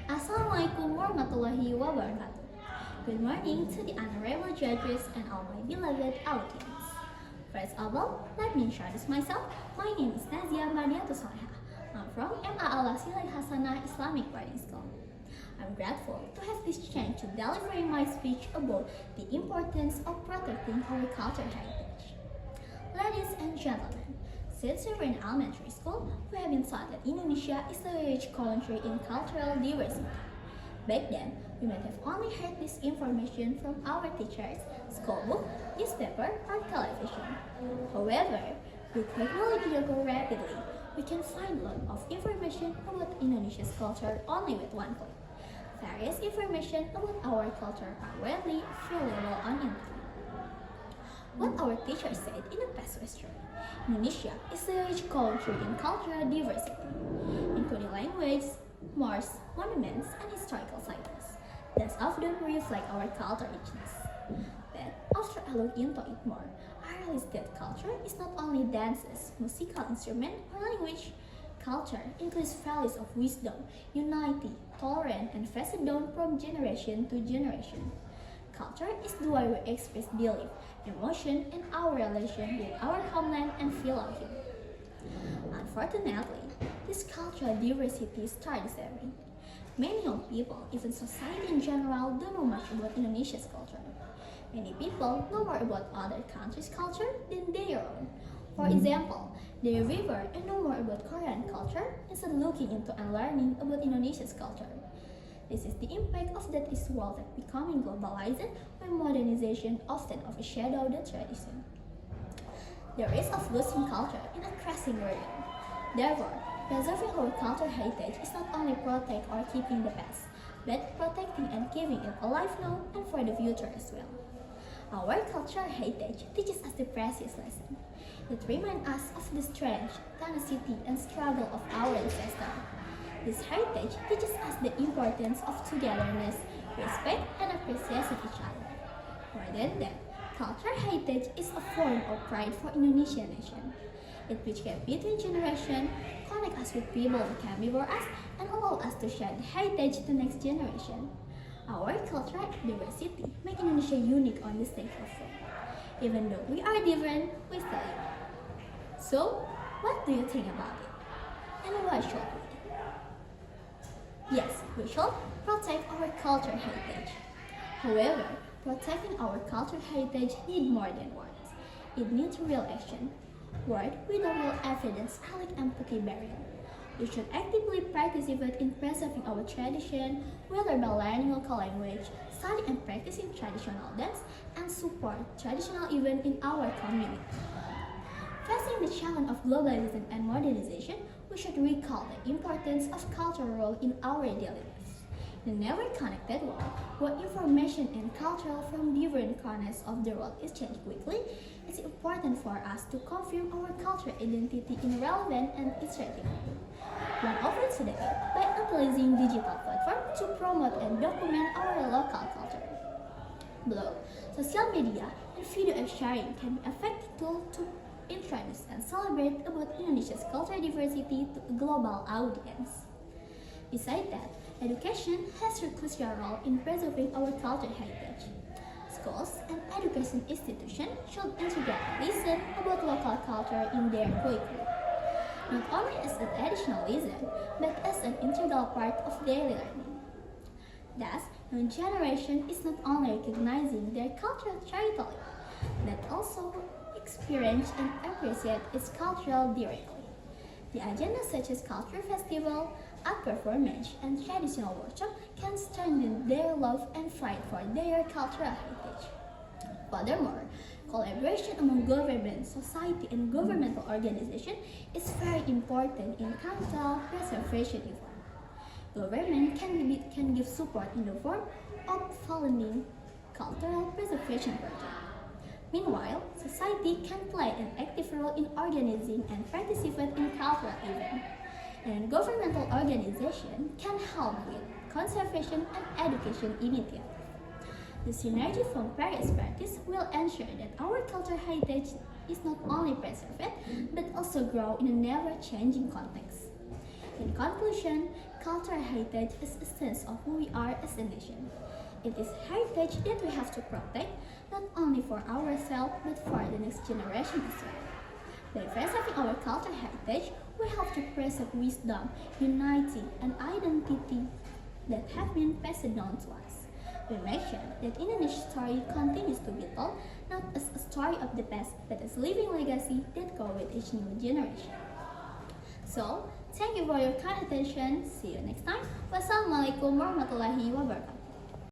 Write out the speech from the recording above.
Assalamualaikum warahmatullahi wabarakatuh. Good morning to the honorable judges and all my beloved audience. First of all, let me introduce myself. My name is Nazia. I'm from Alwasilah Lilhasanah Islamic Boarding School. I'm grateful to have this chance to deliver my speech about the importance of protecting our cultural heritage. Ladies and gentlemen, since we were in elementary school, we have been taught that Indonesia is a rich country in cultural diversity. Back then, we might have only heard this information from our teachers, school book, newspaper, or television. However, with technology growing rapidly, we can find a lot of information about Indonesia's culture only with one click. Various information about our culture are readily available on internet. What our teacher said in the past was true. Indonesia is a rich country in cultural diversity, including language, mores, monuments, and historical sites that often reflect our cultural richness. But after I look into it more, I realized that culture is not only dances, musical instrument, or language. Culture includes values of wisdom, unity, tolerance, and passed down from generation to generation. Culture is the way we express belief, emotion, and our relation with our homeland and fellow human. Unfortunately, this cultural diversity starts disappearing. Many young people, even society in general, don't know much about Indonesia's culture. Many people know more about other countries' culture than their own. For example, they revere and know more about Korean culture instead of looking into and learning about Indonesia's culture. This is the impact of that this world that becoming globalized when modernization often overshadow the tradition. The risk of losing culture in a crashing world. Therefore, preserving our cultural heritage is not only protect or keeping the past, but protecting and keeping it alive now and for the future as well. Our cultural heritage teaches us the precious lesson. It reminds us of the strength, tenacity, and struggle of our ancestors. This heritage teaches us the importance of togetherness, respect, and appreciation of each other. More than that, cultural heritage is a form of pride for Indonesian nation. It bridges gap between generations, connects us with people who came before us, and allows us to share the heritage to the next generation. Our cultural diversity makes Indonesia unique on the stage of world. Even though we are different, we still unique. So, what do you think about it? And why should we? Yes, we should protect our cultural heritage. However, protecting our cultural heritage needs more than words. It needs real action. Words without real evidence are like empty barrier. We should actively participate in preserving our tradition, whether by learning local language, studying and practicing traditional dance, and support traditional events in our community. Facing the challenge of globalization and modernization, we should recall the importance of cultural role in our daily lives. In a never-connected world, where information and culture from different corners of the world is changed quickly, it's important for us to confirm our cultural identity in relevant and iterative way. One of it today by utilizing digital platforms to promote and document our local culture. Blog, social media, and video sharing can be effective tools to introduce and celebrate about Indonesia's cultural diversity to a global audience. Besides that, education has a crucial role in preserving our cultural heritage. Schools and education institutions should integrate lessons about local culture in their curriculum, not only as an additional lesson, but as an integral part of daily learning. Thus, young generation is not only recognizing their cultural territory, but also experience and appreciate its cultural directly. The agenda such as culture festival, art performance, and traditional workshop can strengthen their love and pride for their cultural heritage. Furthermore, collaboration among government, society, and governmental organizations is very important in cultural preservation efforts. Government can give support in the form of funding cultural preservation projects. Meanwhile, society can play an active role in organizing and participate in cultural events, and governmental organizations can help with conservation and education initiatives. The synergy from various parties will ensure that our cultural heritage is not only preserved but also grow in a never-changing context. In conclusion, cultural heritage is a sense of who we are as a nation. It is heritage that we have to protect, not only for ourselves, but for the next generation as well. By preserving our cultural heritage, we have to preserve wisdom, unity, and identity that have been passed down to us. We make sure that Indonesia's story continues to be told, not as a story of the past, but as a living legacy that goes with each new generation. So, thank you for your kind attention. See you next time. Wassalamualaikum warahmatullahi wabarakatuh.